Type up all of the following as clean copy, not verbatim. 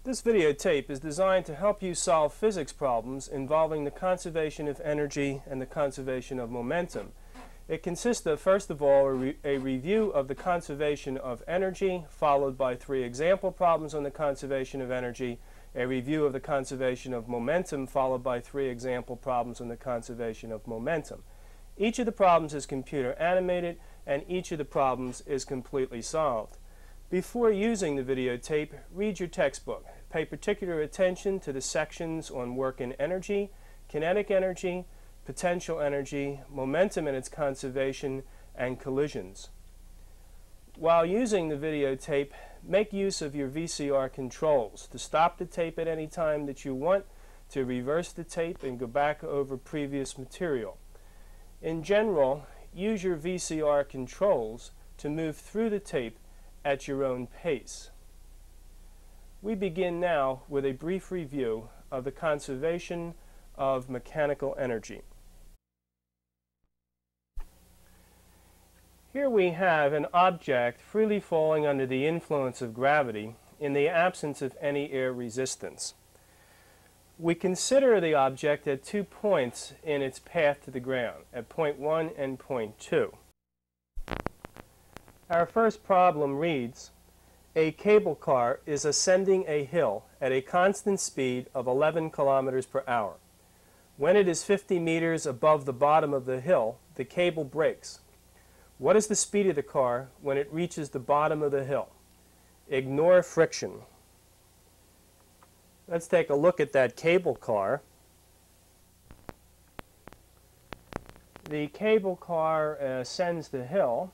This videotape is designed to help you solve physics problems involving the conservation of energy and the conservation of momentum. It consists of, first of all, a review of the conservation of energy, followed by 3 example problems on the conservation of energy, a review of the conservation of momentum, followed by 3 example problems on the conservation of momentum. Each of the problems is computer animated, and each of the problems is completely solved. Before using the videotape, read your textbook. Pay particular attention to the sections on work and energy, kinetic energy, potential energy, momentum and its conservation, and collisions. While using the videotape, make use of your VCR controls to stop the tape at any time that you want, to reverse the tape and go back over previous material. In general, use your VCR controls to move through the tape at your own pace. We begin now with a brief review of the conservation of mechanical energy. Here we have an object freely falling under the influence of gravity in the absence of any air resistance. We consider the object at 2 points in its path to the ground, at point 1 and point 2. Our first problem reads, a cable car is ascending a hill at a constant speed of 11 kilometers per hour. When it is 50 meters above the bottom of the hill, the cable breaks. What is the speed of the car when it reaches the bottom of the hill? Ignore friction. Let's take a look at that cable car. The cable car ascends the hill.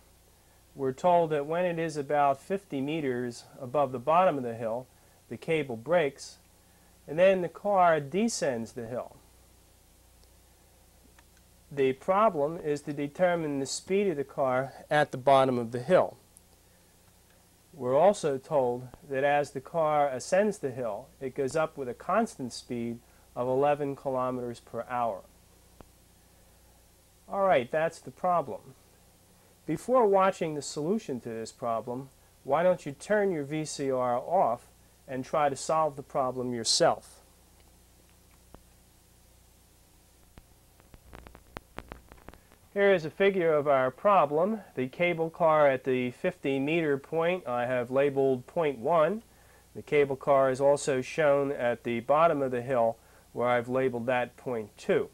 We're told that when it is about 50 meters above the bottom of the hill, the cable breaks, and then the car descends the hill. The problem is to determine the speed of the car at the bottom of the hill. We're also told that as the car ascends the hill, it goes up with a constant speed of 11 kilometers per hour. All right, that's the problem. Before watching the solution to this problem, why don't you turn your VCR off and try to solve the problem yourself. Here is a figure of our problem. The cable car at the 50-meter point I have labeled point 1. The cable car is also shown at the bottom of the hill where I've labeled that point 2.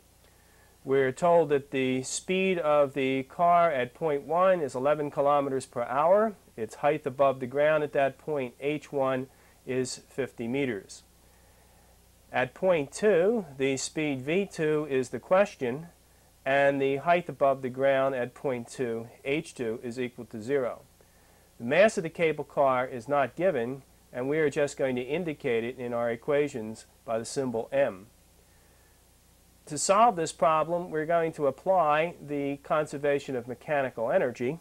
We're told that the speed of the car at point 1 is 11 kilometers per hour. Its height above the ground at that point, h1, is 50 meters. At point 2, the speed v2 is the question, and the height above the ground at point 2, h2, is equal to 0. The mass of the cable car is not given, and we are just going to indicate it in our equations by the symbol m. To solve this problem, we're going to apply the conservation of mechanical energy,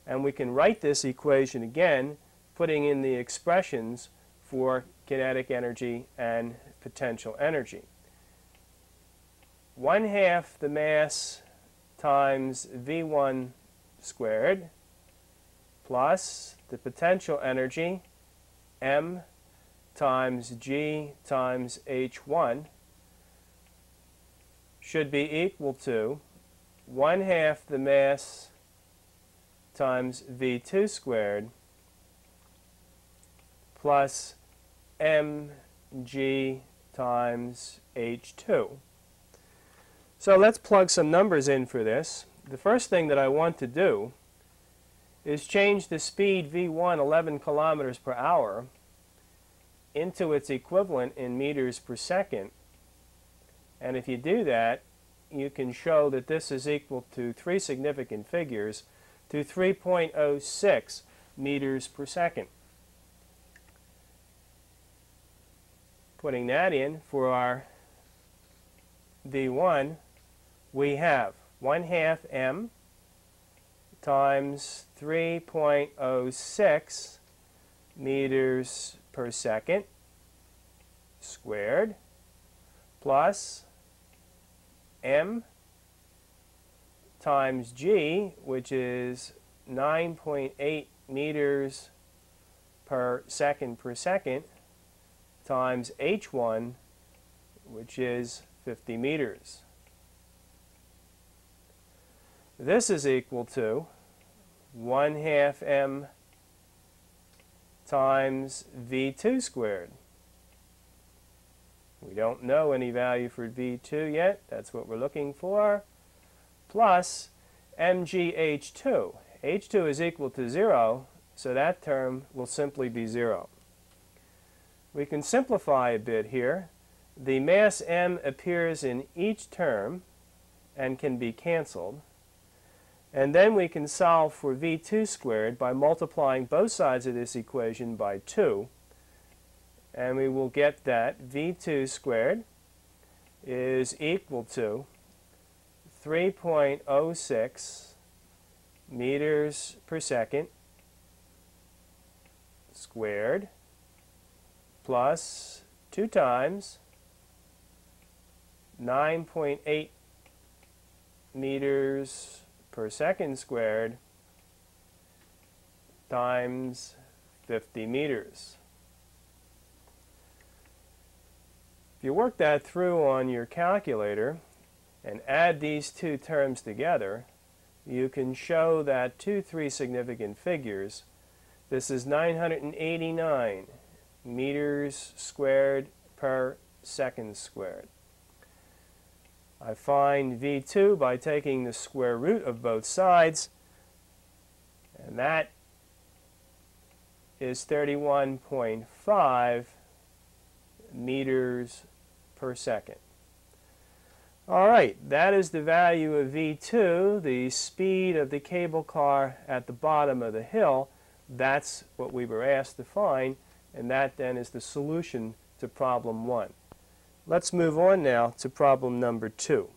and we can write this equation again, putting in the expressions for kinetic energy and potential energy. 1/2 the mass times v1 squared plus the potential energy m times g times h1 should be equal to 1/2 the mass times v2 squared plus mg times h2. So let's plug some numbers in for this. The first thing that I want to do is change the speed v1 11 kilometers per hour into its equivalent in meters per second. And if you do that, you can show that this is equal to 3 significant figures, to 3.06 meters per second. Putting that in for our v1, we have 1/2 m times 3.06 meters per second squared plus m times g, which is 9.8 meters per second times h1, which is 50 meters. This is equal to 1/2 m times v2 squared. We don't know any value for v2 yet. That's what we're looking for. Plus mgh2. h2 is equal to 0, so that term will simply be 0. We can simplify a bit here. The mass m appears in each term and can be canceled. And then we can solve for v2 squared by multiplying both sides of this equation by 2. And we will get that v2 squared is equal to 3.06 meters per second squared plus 2 times 9.8 meters per second squared times 50 meters. If you work that through on your calculator and add these two terms together, you can show that 3 significant figures. This is 989 meters squared per second squared. I find v2 by taking the square root of both sides, and that is 31.5 meters per second. All right, that is the value of v2, the speed of the cable car at the bottom of the hill. That's what we were asked to find, and that then is the solution to problem 1. Let's move on now to problem number 2.